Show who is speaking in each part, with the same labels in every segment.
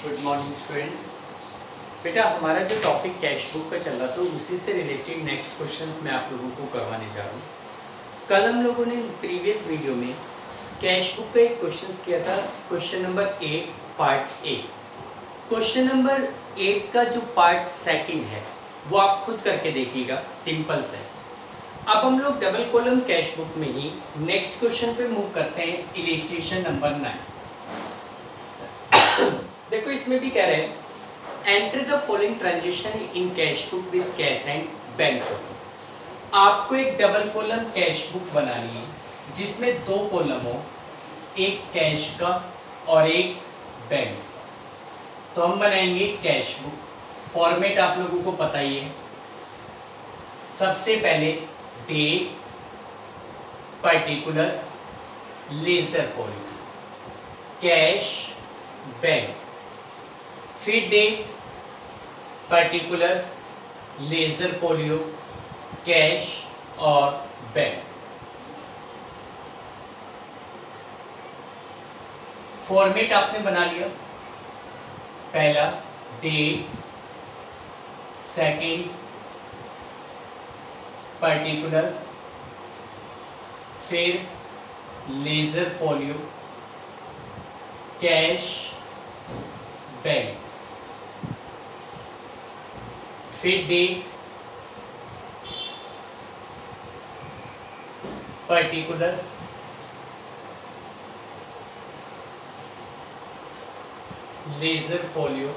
Speaker 1: Good morning students. बेटा हमारा जो टॉपिक कैश बुक का चल रहा था उसी से रिलेटेड नेक्स्ट क्वेश्चंस मैं आप लोगों को करवाने जा रहा हूँ। कल हम लोगों ने प्रीवियस वीडियो में कैश बुक का एक क्वेश्चन किया था, question number 8 part A. Question number 8 का जो पार्ट सेकंड है वो आप खुद करके देखिएगा, सिंपल से। अब हम लोग डबल कॉलम कैश बुक में ही नेक्स्ट क्वेश्चन पे मूव करते हैं, इलस्ट्रेशन नंबर 9। देखो इसमें भी कह रहे हैं enter the following transaction in cash book with cash and bank. आपको एक डबल कॉलम कैश बुक बनानी है जिसमें दो कॉलम हो, एक कैश का और एक बैंक। तो हम बनाएंगे कैश बुक। फॉर्मेट आप लोगों को पता ही है। सबसे पहले date, particulars, ledger following, cash, bank, फिर date, particulars, ledger folio, cash और बैंक। फॉर्मेट आपने बना लिया। पहला डेट, सेकंड पर्टिकुलर्स, फिर लेजर फोलियो, कैश, बैंक, फिर date, particulars, ledger folio,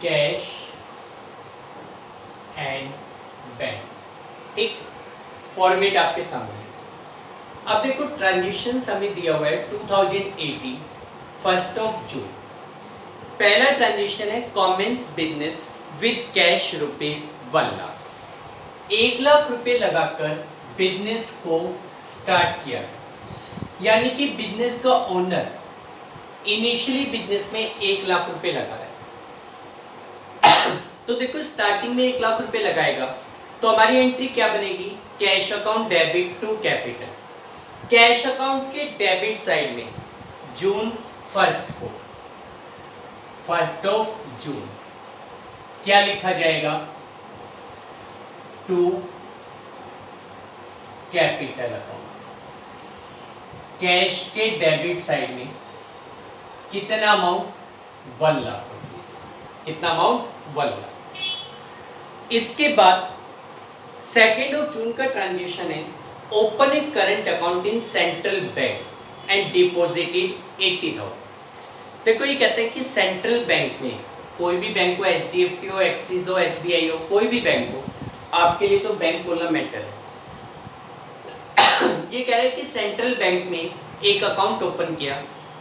Speaker 1: cash and bank. ठीक, फॉर्मेट आपके सामने। अब देखो ट्रांजेक्शन हमें दिया हुआ है 2018 1 जून। पहला ट्रांजेक्शन है commence business with cash ₹1 lakh. 1 lakh रुपए लगाकर बिजनेस को स्टार्ट किया, यानी कि बिजनेस का ओनर इनिशियली बिजनेस में 1 लाख रुपए लगा रहा है। तो देखो स्टार्टिंग में 1 लाख रुपए लगाएगा तो हमारी एंट्री क्या बनेगी? Cash account debit to capital. Cash account के डेबिट साइड में जून 1 को 1 जून क्या लिखा जाएगा? To capital account. कैश के डेबिट साइड में कितना अमाउंट? 1 लाख रुपीस। कितना अमाउंट? 1 लाख। इसके बाद 2 जून का ट्रांजेक्शन है open a current account in central bank and deposited 80,000। देखो ये कहते हैं कि सेंट्रल बैंक में, कोई भी बैंक हो, HDFC हो, एक्सिस हो, SBI हो, कोई भी बैंक हो, आपके लिए तो बैंक खोलना मैटर है। ये कह रहे हैं कि सेंट्रल बैंक में एक अकाउंट ओपन किया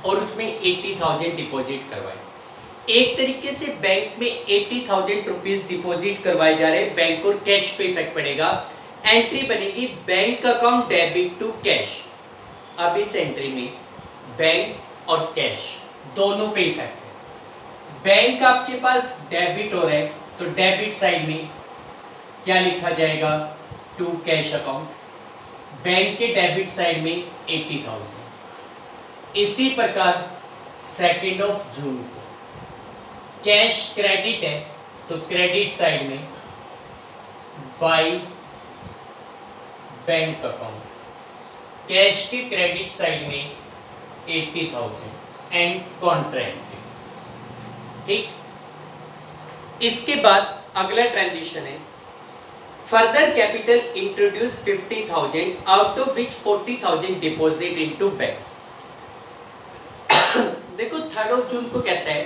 Speaker 1: और उसमें 80,000 डिपॉजिट करवाए। एक तरीके से बैंक में 80,000 रुपीज डिपॉजिट करवाए जा रहे हैं, बैंक और कैश पे इफेक्ट पड़ेगा। एंट्री बनेगी bank account debit to cash. अब इस एंट्री में बैंक और कैश दोनों पे इफेक्ट है। बैंक आपके पास डेबिट हो रहा है तो डेबिट साइड में क्या लिखा जाएगा? To cash account. बैंक के डेबिट साइड में 80,000। इसी प्रकार 2 जून को कैश क्रेडिट है तो क्रेडिट साइड में बाय बैंक अकाउंट। कैश के क्रेडिट साइड में 80,000 एंड कॉन्ट्रैक्ट। ठीक, इसके बाद अगला ट्रांजेक्शन है further capital introduce 50,000 out of which 40,000 deposit into bank. देखो 3 जून को कहता है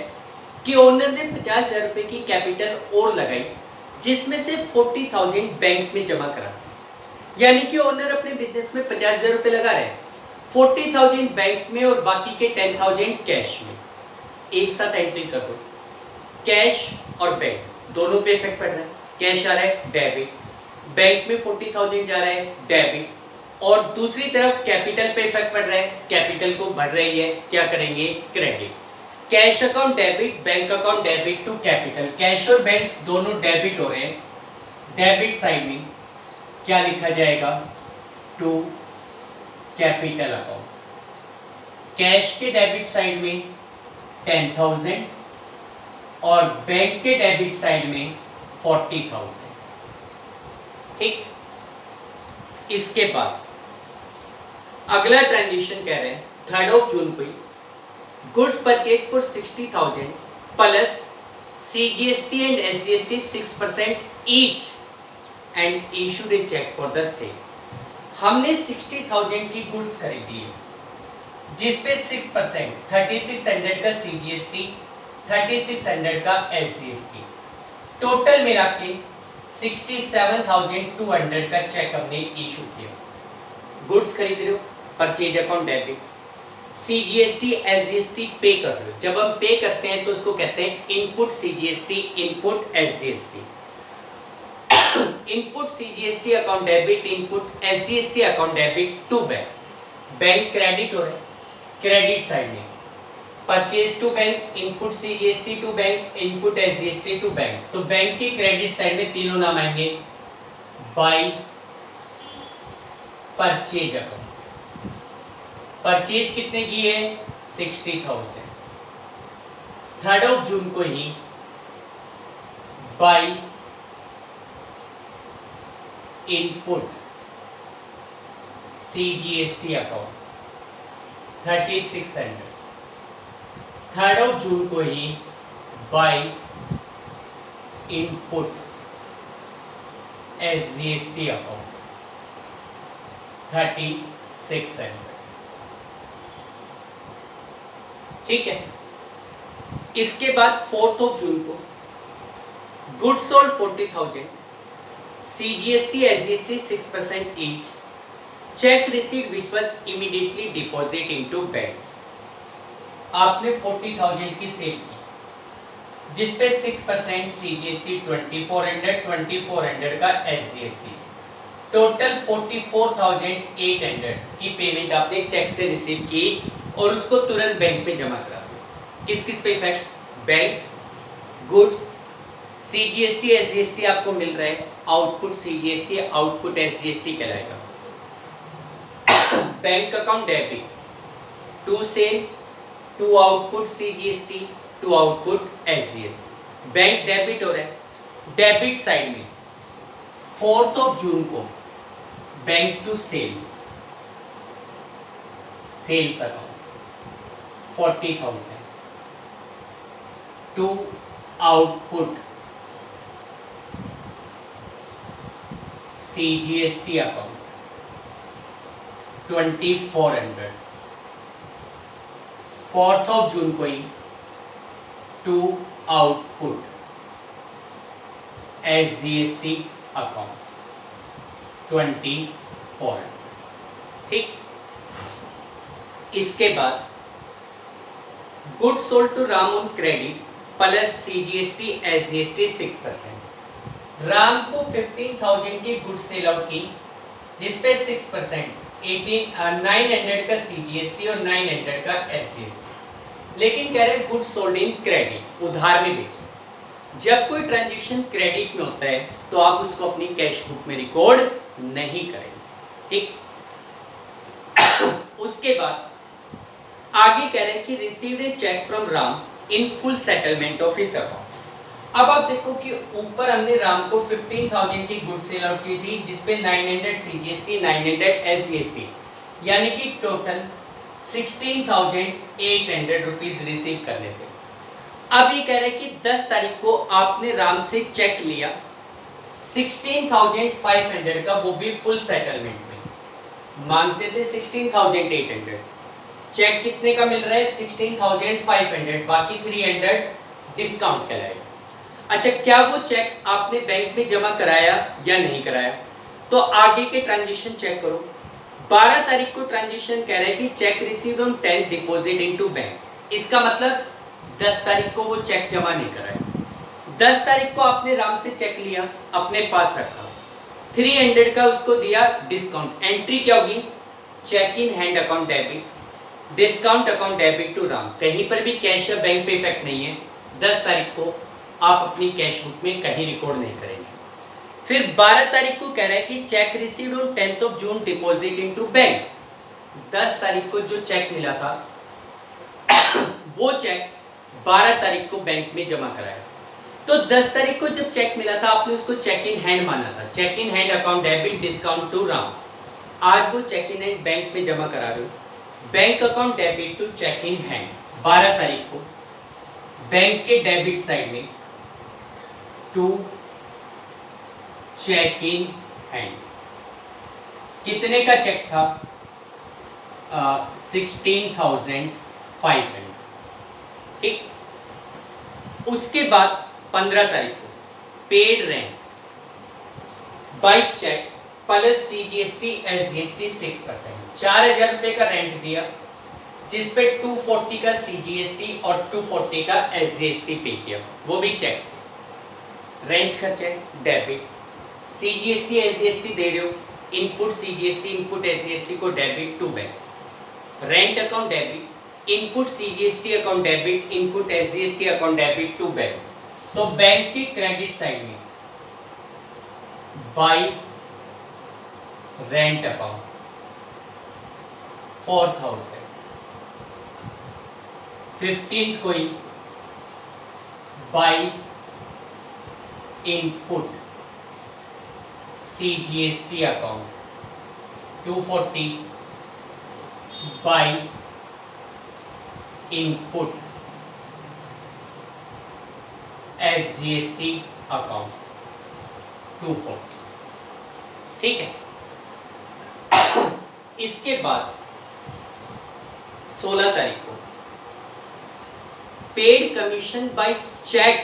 Speaker 1: कि ओनर ने 50,000 रुपए की कैपिटल और लगाई जिसमें से 40,000 बैंक में जमा करा, यानी कि ओनर अपने बिजनेस में 50,000 रुपए लगा रहे हैं, 40,000 बैंक में और बाकी के 10,000 कैश में। एक साथ एंट्री कर दो। कैश और बैंक दोनों पे इफेक्ट पड़ रहा है। कैश आ रहा है डेबिट, बैंक में 40,000 जा रहा है डेबिट, और दूसरी तरफ कैपिटल पे इफेक्ट पड़ रहा है, कैपिटल को बढ़ रही है, क्या करेंगे? Credit. Cash account debit, bank account debit to capital. Cash और बैंक दोनों डेबिट हो रहे हैं। डेबिट साइड में क्या लिखा जाएगा? To capital account. कैश के डेबिट साइड में 10,000 और बैंक के डेबिट साइड में 40,000। ठीक, इसके बाद अगला ट्रांजेक्शन कह रहे हैं 3 जून को ही goods purchase for 60,000 plus CGST and SGST 6% each and issued a cheque for the same. हमने 60,000 की गुड्स खरीदी है जिसपे 6% 3600 का CGST 3600 का SGST, टोटल मिला के 67,200 का चेक हमने इशू किया। गुड्स खरीद रहे हो, purchase account debit, CGST SGST पे कर रहे हो। जब हम पे करते हैं तो उसको कहते हैं input CGST input SGST। Input CGST account debit input SGST account debit to bank. Bank credit हो रहा है, क्रेडिट साइड में purchase to bank input CGST to bank input SGST to bank. तो बैंक की क्रेडिट साइड में तीनों नाम आएंगे बाय परचेज अकाउंट। परचेज कितने की है 60,000। 3 जून को ही बाय इनपुट CGST अकाउंट 3600। 3 जून को ही बाय इनपुट SGST अकाउंट 3600। ठीक है, इसके बाद 4 जून को goods sold 40,000 CGST SGST 6% each, check received which was immediately deposit into bank. आपने 40,000 की सेल की जिसपे 6% CGST 2400 का SGST, टोटल 44,800 की पेमेंट आपने चेक से रिसीव की और उसको तुरंत बैंक पे जमा करा दिया। किस किस पे effect, bank, goods, CGST SGST आपको मिल रहा है, आउटपुट CGST आउटपुट SGST कहलाएगा। Bank account debit to sale to output CGST to output SGST। Bank debit हो रहा है, डेबिट साइड में 4 जून को bank to sales account 40,000 to output CGST account 2400। 4 जून को ही टू आउटपुट SGST अकाउंट 2400। ठीक, इसके बाद goods sold to Ram on credit plus CGST SGST 6%। Ram को 15,000 की गुड्स सेल आउट की जिसपे 6% 900 का CGST और 900 का SGST, लेकिन कह रहे हैं गुड्स सोल्ड इन क्रेडिट, उधार में बेचे। जब कोई ट्रांजैक्शन क्रेडिट में होता है तो आप उसको अपनी कैश बुक में रिकॉर्ड नहीं करेंगे। ठीक, उसके बाद आगे कह रहे हैं कि received a cheque from Ram in full settlement of his account. अब आप देखो कि ऊपर हमने राम को 15,000 की गुड सेल आउट की थी जिसपे 900 CGST 900 SGST, यानी कि टोटल 16,800 रुपीज रिसीव करने थे। अब ये कह रहे हैं कि 10 तारीख को आपने राम से चेक लिया 16,500 का, वो भी फुल सेटलमेंट में। मांगते थे 16,800, चेक कितने का मिल रहा है 16,500, बाकी 300 डिस्काउंट कहलाएगा। अच्छा, क्या वो चेक आपने बैंक में जमा कराया या नहीं कराया? तो आगे के ट्रांजेक्शन चेक करो। 12 तारीख को ट्रांजेक्शन कह रहा है कि check received on 10 deposit into bank. इसका मतलब 10 तारीख को वो चेक जमा नहीं कराया। 10 तारीख को आपने राम से चेक लिया, अपने पास रखा, 300 का उसको दिया डिस्काउंट। एंट्री क्या होगी? Cheque in hand account debit, discount account debit to Ram. कहीं पर भी कैश या बैंक पे इफेक्ट नहीं है। 10 तारीख को आप अपनी कैश बुक में कहीं रिकॉर्ड नहीं करेंगे। फिर 12 तारीख को कह रहा है कि check received on 10 June deposit into bank. 10 तारीख को जो चेक मिला था वो चेक 12 तारीख को बैंक में जमा कराया। तो 10 तारीख को जब चेक मिला था आपने उसको चेक इन हैंड माना था, cheque in hand account debit discount to Ram. आज वो चेक इन हैंड बैंक में जमा करा रहे हो, bank account debit to cheque in hand 12 तारीख को बैंक के डेबिट साइड में टू चेक इन हैंड। कितने का चेक था? 16,500। ठीक। उसके बाद 15 तारीख को paid rent by cheque plus CGST SGST 6%, 4,000 रुपए का रेंट दिया जिसपे 240 का CGST और 240 का SGST पे किया, वो भी चेक से। रेंट खर्चा डेबिट, CGST SGST दे रहे हो, इनपुट CGST इनपुट SGST को debit to bank, rent account debit, input CGST account debit, input SGST account debit to bank. तो बैंक की क्रेडिट साइड में बाई रेंट अकाउंट 4,000, 15th को ही by input CGST account 240 by input SGST account 240। ठीक है। इसके बाद 16 तारीख को paid commission by cheque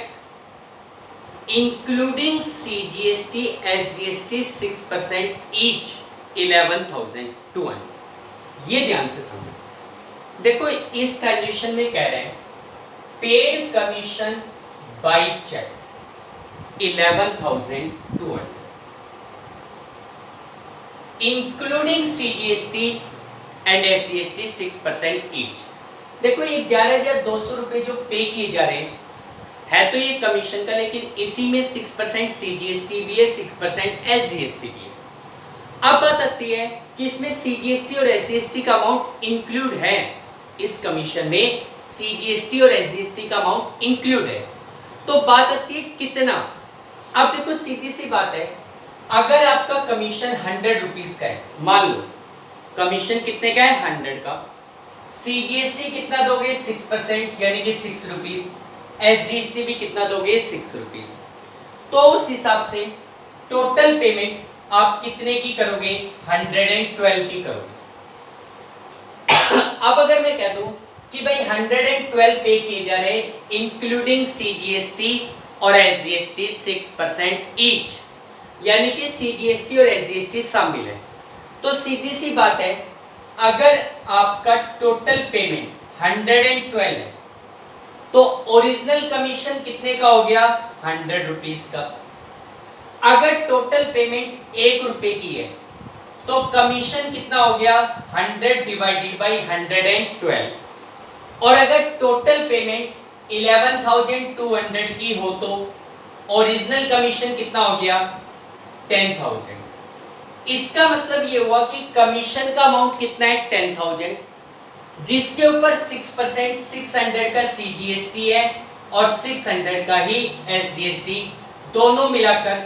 Speaker 1: including CGST SGST 6% each 11,200। ये ध्यान से समझो। देखो इस ट्रांजेक्शन में कह रहे हैं paid commission by cheque 11,200 including CGST and SGST 6% each. देखो ये 11,200 रुपए जो पे किए जा रहे हैं है तो ये कमीशन का, लेकिन इसी में 6% CGST भी है, 6% SGST भी है। अब बात आती है कि इसमें CGST और SGST का अमाउंट इंक्लूड है, इस कमीशन में CGST और SGST का अमाउंट इंक्लूड है। तो बात आती है कितना। अब देखो सीधी सी बात है, अगर आपका कमीशन 100 रुपीज का है, मान लो कमीशन कितने का है 100 का, CGST कितना दोगे 6% यानी कि 6 रुपीज, SGST भी कितना दोगे 6 रुपीज। तो उस हिसाब से टोटल पेमेंट आप कितने की करोगे 112 की करोगे। अब अगर मैं कह दूं कि भाई 112 पे किए जा रहे इंक्लूडिंग CGST और SGST 6% ईच, यानी कि CGST और SGST शामिल है, तो सीधी सी बात है अगर आपका टोटल पेमेंट 112 है तो ओरिजिनल कमीशन कितने का हो गया 100 रुपीज का। अगर टोटल पेमेंट 1 रुपए की है तो कमीशन कितना हो गया 100 डिवाइडेड बाई 112। और अगर टोटल पेमेंट 11,200 की हो तो ओरिजिनल कमीशन कितना हो गया 10,000। इसका मतलब ये हुआ कि कमीशन का अमाउंट कितना है 10,000, जिसके ऊपर 6% 600 का CGST है और 600 का ही SGST, दोनों मिलाकर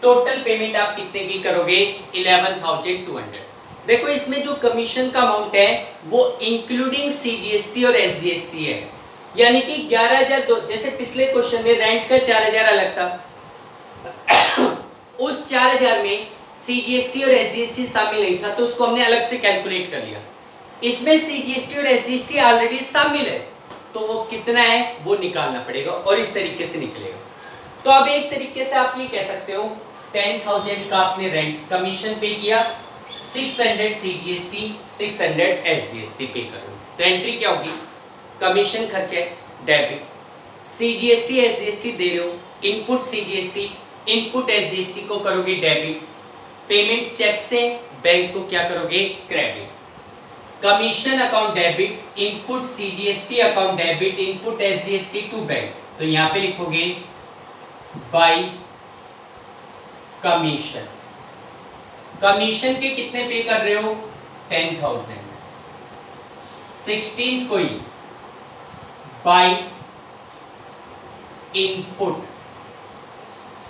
Speaker 1: टोटल पेमेंट आप कितने की करोगे 11,200। देखो इसमें जो कमीशन का अमाउंट है वो इंक्लूडिंग CGST और SGST है, यानी कि 11,000। जैसे पिछले क्वेश्चन में रेंट का 4,000 अलग था, उस 4,000 में CGST और SGST शामिल नहीं था तो उसको हमने अलग से कैलकुलेट कर लिया। इसमें CGST और SGST ऑलरेडी शामिल है तो वो कितना है वो निकालना पड़ेगा और इस तरीके से निकलेगा। तो अब एक तरीके से आप ये कह सकते हो 10,000 का आपने रेंट कमीशन पे किया, 600 CGST 600 SGST पे करो, तो एंट्री क्या होगी कमीशन खर्चे डेबिट, CGST SGST दे रहे हो, इनपुट CGST इनपुट SGST को करोगे डेबिट, पेमेंट चेक से बैंक को क्या करोगे credit, commission account debit, input CGST account debit, input SGST to bank. तो यहां पे लिखोगे बाय कमीशन। कमीशन के कितने पे कर रहे हो 10,000, 16th को ही बाय इनपुट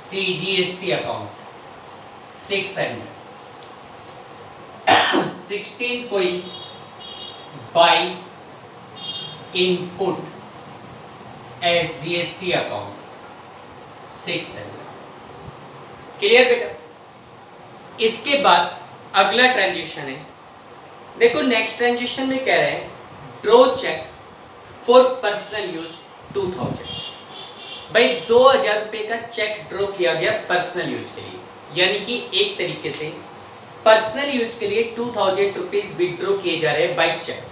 Speaker 1: CGST अकाउंट 600। 16 कोई by input SGST account 600। Clear बेटा? इसके बाद अगला ट्रांजेक्शन है, देखो नेक्स्ट ट्रांजेक्शन में कह रहे हैं draw cheque for personal use 2000। भाई 2000 रुपए का चेक ड्रॉ किया गया पर्सनल यूज के लिए, यानी कि एक तरीके से पर्सनल यूज के लिए 2000 रुपीज विड्रॉ किए जा रहे हैं बाई चेक।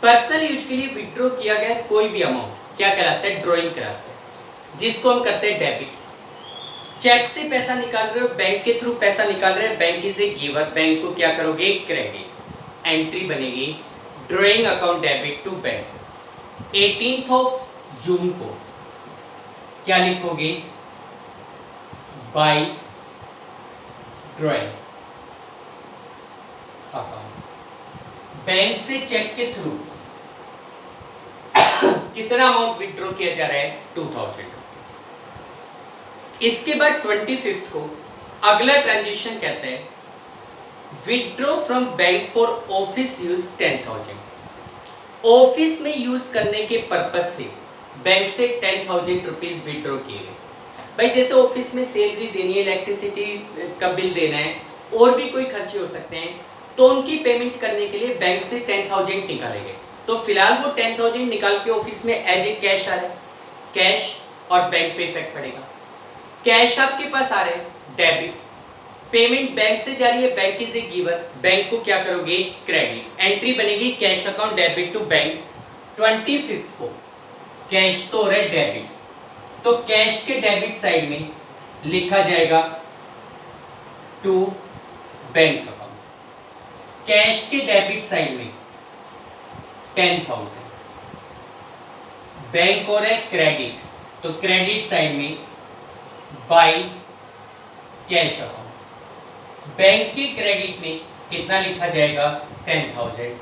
Speaker 1: पर्सनल यूज के लिए विड्रॉ किया गया कोई भी अमाउंट क्या कहलाता है? ड्रॉइंग कराते हैं, जिसको हम करते हैं डेबिट। चेक से पैसा निकाल रहे हो, बैंक के थ्रू पैसा निकाल रहे हैं, bank is a giver, bank को क्या करोगे? क्रेडिट। एंट्री बनेगी drawing account debit to bank. 18 जून को क्या लिखोगे? By drawing account. बैंक से चेक के थ्रू कितना अमाउंट विड्रॉ किया जा रहा है? 2000। इसके बाद 25 को अगला ट्रांजेक्शन कहते हैं withdraw from bank for office use 10,000। Office में यूज करने के पर्पज से बैंक से 10,000 रुपीज विड्रॉ किए गए। भाई जैसे ऑफिस में सैलरी देनी है, इलेक्ट्रिसिटी का बिल देना है, और भी कोई खर्चे हो सकते हैं, तो उनकी पेमेंट करने के लिए बैंक से 10,000 निकाले गए। तो फिलहाल वो 10,000 निकाल के ऑफिस में एज ए कैश आ रहा है, कैश, और बैंक पे इफेक्ट पड़ेगा। कैश आपके पास आ रहे हैं, डेबिट। पेमेंट बैंक से जा रही है, bank is a giver, bank को क्या करोगे? क्रेडिट। एंट्री बनेगी cash account debit to bank. 25 को कैश तो हो रहा है डेबिट, तो कैश के डेबिट साइड में लिखा जाएगा टू बैंक अकाउंट। कैश के डेबिट साइड में 10,000, बैंक हो रहा है क्रेडिट, तो क्रेडिट साइड में बाय कैश अकाउंट। बैंक के क्रेडिट में कितना लिखा जाएगा? 10,000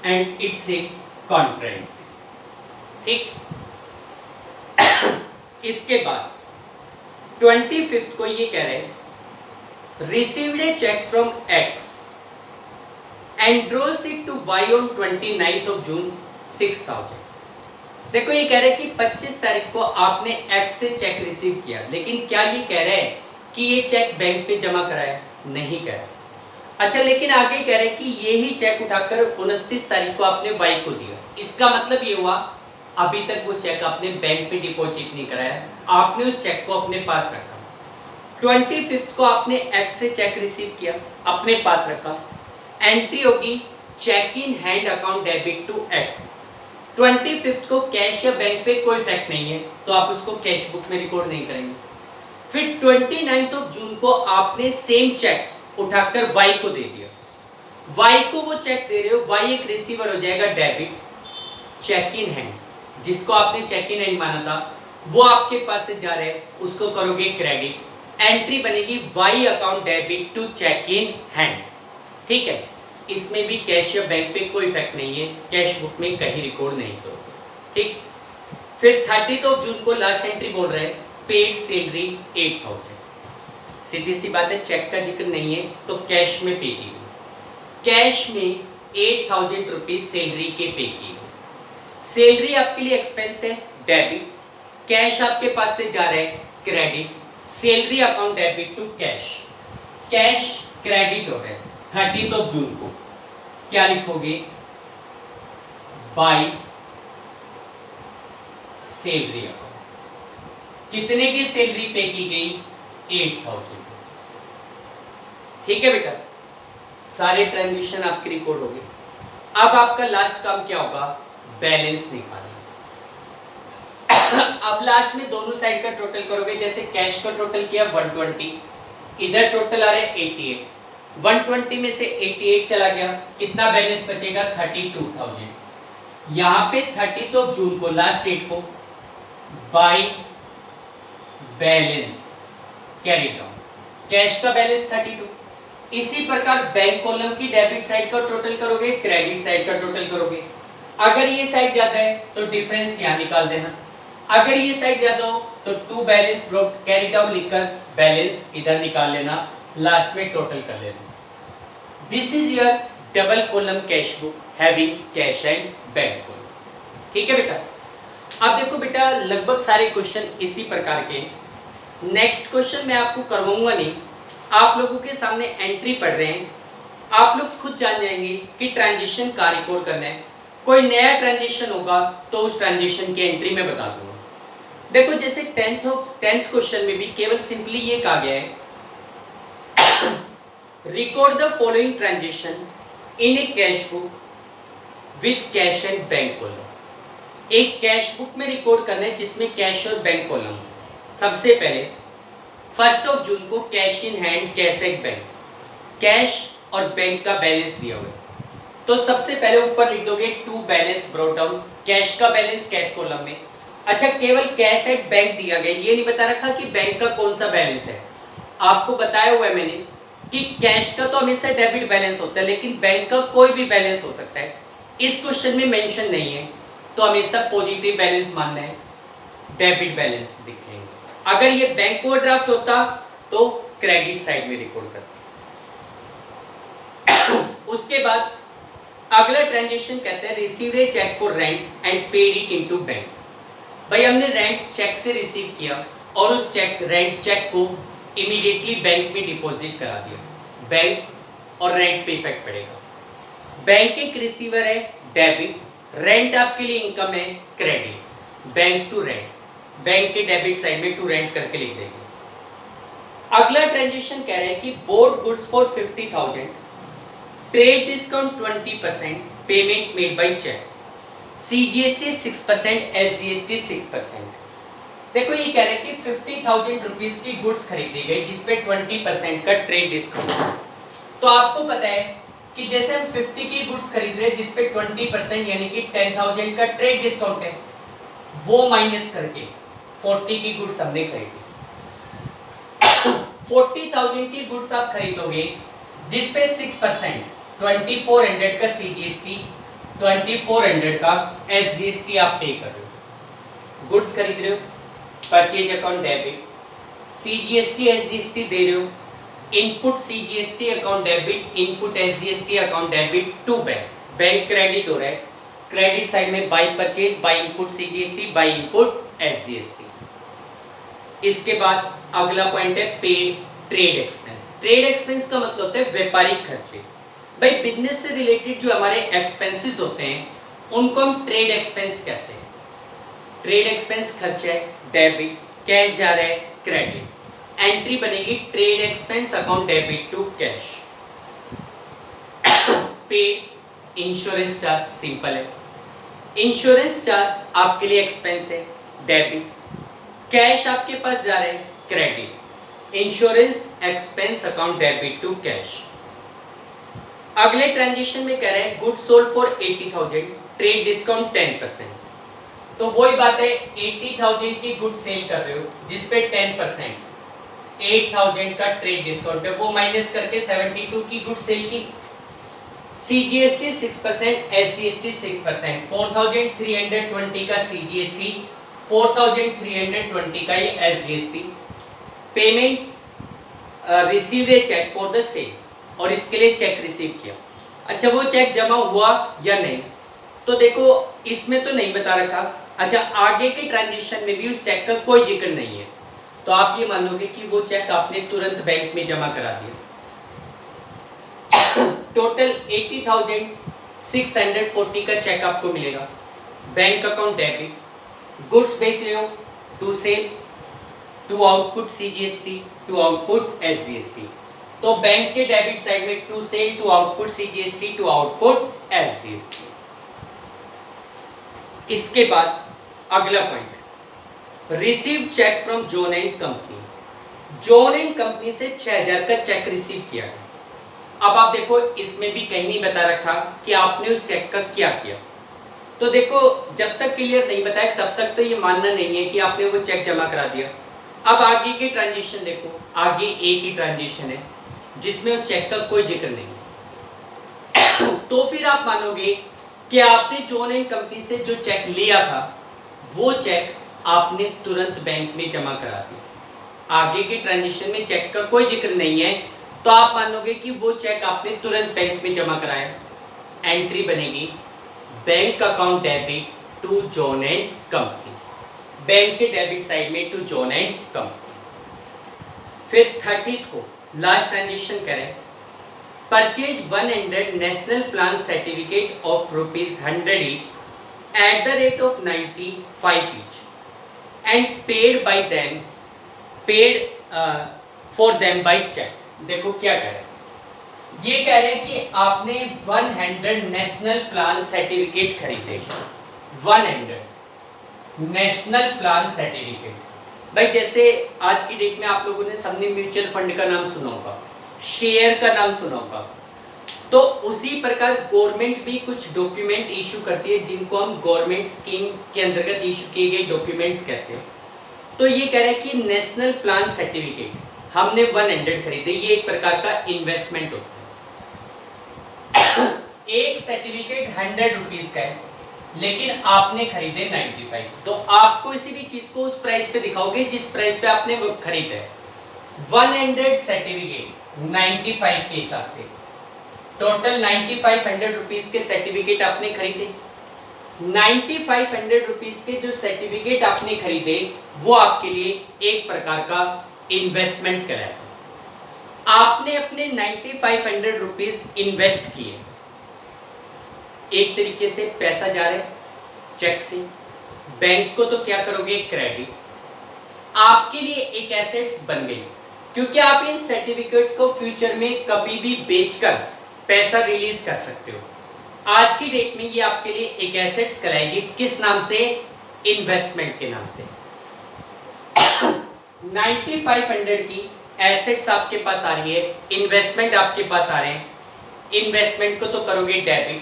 Speaker 1: एंड इट्स ए कॉन्ट्रेंट। ठीक। इसके बाद 25 को ये कह रहे हैं received a cheque from X and draws it to Y on 29 June 6,000। देखो ये कह रहे हैं कि 25 तारीख को आपने एक्स से चेक रिसीव किया, लेकिन क्या ये कह रहे हैं कि ये चेक बैंक पे जमा कराया? नहीं कह रहा। अच्छा, लेकिन आगे कह रहे हैं कि ये ही चेक उठाकर 29 तारीख को आपने वाई को दिया। इसका मतलब ये हुआ अभी तक वो चेक आपने बैंक पे डिपॉजिट नहीं कराया, आपने उस चेक को अपने पास रखा। 25 को आपने एक्स से चेक रिसीव किया, अपने पास रखा। एंट्री होगी cheque in hand account debit to X. 25 को कैश या बैंक पे कोई इफेक्ट नहीं है, तो आप उसको कैश बुक में रिकॉर्ड नहीं करेंगे। फिर 29 जून को आपने सेम चेक उठाकर वाई को दे दिया। वाई को वो चेक दे रहे हो, वाई एक रिसीवर हो जाएगा डेबिट। चेक इन हैंड, जिसको आपने चेक इन हैंड माना था, वो आपके पास से जा रहा है, उसको करोगे क्रेडिट। एंट्री बनेगी Y account debit to cheque in hand. ठीक है, इसमें भी कैश या बैंक पे कोई इफेक्ट नहीं है, कैश बुक में कहीं रिकॉर्ड नहीं करोगे। ठीक। फिर 30 जून को लास्ट एंट्री बोल रहे हैं पेड सैलरी 8,000। सीधी सी बात है, चेक का जिक्र नहीं है तो कैश में पे की गई। कैश में 8,000 रुपीज सैलरी के पे की गई। सैलरी आपके लिए एक्सपेंस है, डेबिट। कैश आपके पास से जा रहा है, credit. Salary account debit to cash. Cash credit हो गया। 30 जून को क्या लिखोगे? By salary account. कितने की सैलरी पे की गई? 8,000। ठीक है बेटा, सारे ट्रांजेक्शन आपके रिकॉर्ड हो गए। अब आपका लास्ट काम क्या होगा? बैलेंस निकालना। अब लास्ट में दोनों साइड का टोटल करोगे। जैसे कैश का टोटल किया 120, इधर टोटल आ रहा है 88। 120 में से 88 चला गया, कितना बैलेंस बचेगा? 32,000। यहाँ पे 30 जून को लास्ट डेट को by balance carry down. Cash का बैलेंस 32। इसी प्रकार बैंक कॉलम की डेबिट साइड का टोटल करोगे, क्रेडिट साइड का टोटल करोगे। अगर ये साइड ज्यादा है तो डिफरेंस यहाँ निकाल देना। अगर ये साइड ज्यादा हो तो to balance brought carry down लिखकर बैलेंस इधर निकाल लेना, लास्ट में टोटल कर लेना। This is your double column cash book having cash and bank column. ठीक है बेटा। अब देखो बेटा लगभग सारे क्वेश्चन इसी प्रकार के। नेक्स्ट क्वेश्चन मैं आपको करवाऊंगा नहीं, आप लोगों के सामने एंट्री पढ़ रहे हैं, आप लोग खुद जान जाएंगे कि ट्रांजिशन का रिकॉर्ड करना है। कोई नया ट्रांजिशन होगा तो उस ट्रांजिशन की एंट्री में बता दूंगा। देखो जैसे टेंथ क्वेश्चन में भी केवल सिंपली ये कहा गया है, record the following transition in A cash book with cash and bank column. एक कैश बुक में रिकॉर्ड करना है जिसमें कैश और बैंक कॉलम हो। सबसे पहले 1 जून को cash in hand cash at bank, cash और बैंक का बैलेंस दिया हुआ है। तो सबसे पहले ऊपर लिख दोगे to balance brought down, cash का बैलेंस कैश कॉलम में। अच्छा केवल कैश एट बैंक दिया गया, ये नहीं बता रखा कि बैंक का कौन सा बैलेंस है। आपको बताया हुआ है मैंने कि कैश का तो हमेशा डेबिट बैलेंस होता है, लेकिन बैंक का कोई भी बैलेंस हो सकता है। इस क्वेश्चन में मेंशन नहीं है तो हमेशा पॉजिटिव बैलेंस मानना है, डेबिट बैलेंस दिखेंगे। अगर ये बैंक ओवरड्राफ्ट होता तो क्रेडिट साइड में रिकॉर्ड करते। उसके बाद अगला ट्रांजेक्शन कहते हैं received a cheque for rent and paid it into bank. भाई हमने रेंट चेक से रिसीव किया और उस रेंट चेक को इमीडिएटली बैंक में डिपॉजिट करा दिया। बैंक और रेंट पे इफेक्ट पड़ेगा। बैंक एक रिसीवर है डेबिट, रेंट आपके लिए इनकम है credit, bank to rent, bank के डेबिट साइड में टू रेंट करके लिख देंगे। अगला ट्रांजेक्शन कह रहे हैं कि bought goods for 50,000, trade discount 20%, payment made by cheque, CGST 6%, SGST 6%। देखो ये कह रहे हैं कि 50,000 रुपीज की गुड्स खरीदी गई जिसपे 20% का ट्रेड डिस्काउंट। तो आपको पता है कि जैसे हम 50 की गुड्स खरीद रहे हैं जिसपे 20% यानी कि 10,000 का ट्रेड डिस्काउंट है, वो माइनस करके 40 की गुड्स हमने खरीदी। 40,000 की गुड्स आप खरीदोगे जिसपे 6%, 2400 का CGST, 2400 का SGST आप पे कर रहे हो। गुड्स खरीद रहे हो, purchase account debit, CGST SGST दे रहे हो, input CGST account debit, input SGST account debit to bank, bank credit हो रहा है, क्रेडिट साइड में by purchase, by input CGST, by input SGST। इसके बाद अगला पॉइंट है paid trade expense. Trade expense का मतलब होता है व्यापारिक खर्चे। भाई बिजनेस से रिलेटेड जो हमारे एक्सपेंसेस होते हैं उनको हम ट्रेड एक्सपेंस कहते हैं। ट्रेड एक्सपेंस खर्चा है डेबिट, कैश जा रहा है क्रेडिट, एंट्री बनेगी trade expense account debit to cash. Paid insurance charge, simple है, इंश्योरेंस चार्ज आपके लिए एक्सपेंस है डेबिट, कैश आपके पास जा रहा है credit, insurance expense account debit to cash. अगले ट्रांजेक्शन में कह रहे हैं goods sold for 80,000, trade discount 10%। तो वही बात है 80,000 की गुड्स सेल कर रहे हो जिसपे 10%, 8,000 का ट्रेड डिस्काउंट है, वो माइनस करके 72 की गुड्स सेल की। CGST 6%, SGST 6%, 4,320 का CGST, 4,320 का ये SGST। Payment received a cheque for the sale, और इसके लिए चेक रिसीव किया। अच्छा वो चेक जमा हुआ या नहीं, तो देखो इसमें तो नहीं बता रखा। अच्छा आगे के ट्रांजेक्शन में भी उस चेक का कोई जिक्र नहीं है, तो आप ये मानोगे कि वो चेक आपने तुरंत बैंक में जमा करा दिया। टोटल 80,640 का चेक आपको मिलेगा। बैंक अकाउंट डेबिट, गुड्स बेच रहे हो to sale, to output CGST, to output SGST। तो बैंक के डेबिट साइड में to sale, to output CGST, to output SGST। इसके बाद अगला point receive cheque from John and company. John and company से 6,000 का चेक रिसीव किया गया। अब आप देखो इसमें भी कहीं नहीं बता रखा कि आपने उस चेक का क्या किया। तो देखो जब तक क्लियर नहीं बताया तब तक तो ये मानना नहीं है कि आपने वो चेक जमा करा दिया। अब आगे की ट्रांजेक्शन देखो, आगे एक ही ट्रांजेक्शन है जिसमें उस चेक का कोई जिक्र नहीं है। तो फिर आप मानोगे कि आपने जॉन एंड कंपनी से जो चेक लिया था वो चेक आपने तुरंत बैंक में जमा करा दिया। आगे के ट्रांजेक्शन में चेक का कोई जिक्र नहीं है, तो आप मानोगे कि वो चेक आपने तुरंत बैंक में जमा कराया। एंट्री बनेगी bank account debit to John and company, bank के डेबिट साइड में टू जॉन एंड कंपनी। फिर 30 को लास्ट ट्रांजेक्शन करें, purchase 100 national plan certificate of ₹100 each at the rate of 95 each and paid for them by check। देखो क्या कह रहे हैं, ये कह रहे हैं कि आपने 100 नेशनल प्लान सर्टिफिकेट खरीदे। 100 नेशनल प्लान सर्टिफिकेट, भाई जैसे आज की डेट में आप लोगों ने सबने म्यूचुअल फंड का नाम सुना होगा, शेयर का नाम सुना होगा, तो उसी प्रकार गवर्नमेंट भी कुछ डॉक्यूमेंट इशू करती है जिनको हम गवर्नमेंट स्कीम के अंतर्गत इशू किए गए डॉक्यूमेंट्स कहते हैं। तो ये कह रहे हैं कि नेशनल प्लान सर्टिफिकेट हमने 100 खरीदे, ये एक प्रकार का इन्वेस्टमेंट होता है। एक सर्टिफिकेट 100 रुपीज का है, लेकिन आपने खरीदे 95, तो आपको इसी भी चीज को उस प्राइस पे दिखाओगे जिस प्राइस पे आपने वो खरीदा है। 100 सर्टिफिकेट 95 के हिसाब से, टोटल 9500 रुपीज के सर्टिफिकेट आपने खरीदे। 9500 रुपीज के जो सर्टिफिकेट आपने खरीदे वो आपके लिए एक प्रकार का इन्वेस्टमेंट कराया। आपने अपने 9500 रुपीज इन्वेस्ट किए, एक तरीके से पैसा जा रहा है चेक से, बैंक को तो क्या करोगे, क्रेडिट, आपके लिए एक एसेट्स बन गई, क्योंकि आप इन सर्टिफिकेट को फ्यूचर में कभी भी बेचकर पैसा रिलीज कर सकते हो। आज की डेट में ये आपके लिए एक एसेट्स कहलाएगी, किस नाम से, इन्वेस्टमेंट के नाम से। 9500 की एसेट्स आपके पास आ रही है, इन्वेस्टमेंट आपके पास आ रहे हैं। इन्वेस्टमेंट को तो करोगे डेबिट,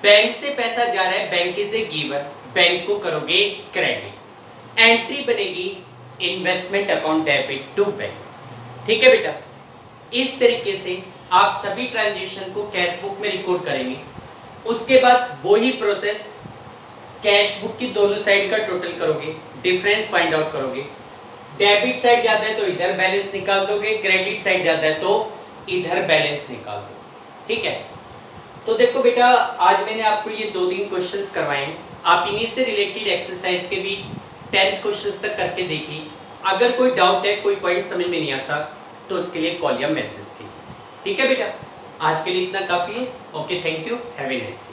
Speaker 1: बैंक से पैसा जा रहा है, bank is a giver, bank को करोगे क्रेडिट। एंट्री बनेगी investment account debit to bank. ठीक है बेटा, इस तरीके से आप सभी ट्रांजेक्शन को कैश बुक में रिकॉर्ड करेंगे। उसके बाद वही प्रोसेस कैश बुक की दोनों साइड का टोटल करोगे, डिफरेंस फाइंड आउट करोगे। डेबिट साइड जाता है तो इधर बैलेंस निकाल दोगे, क्रेडिट साइड जाता है तो इधर बैलेंस निकाल दो। ठीक है, तो देखो बेटा, आज मैंने आपको ये 2-3 क्वेश्चंस करवाए हैं, आप इन्हीं से रिलेटेड एक्सरसाइज के भी 10 क्वेश्चंस तक करके देखिए। अगर कोई डाउट है, कोई पॉइंट समझ में नहीं आता, तो उसके लिए कॉल या मैसेज कीजिए। ठीक है बेटा, आज के लिए इतना काफ़ी है। Okay, thank you, have a nice day.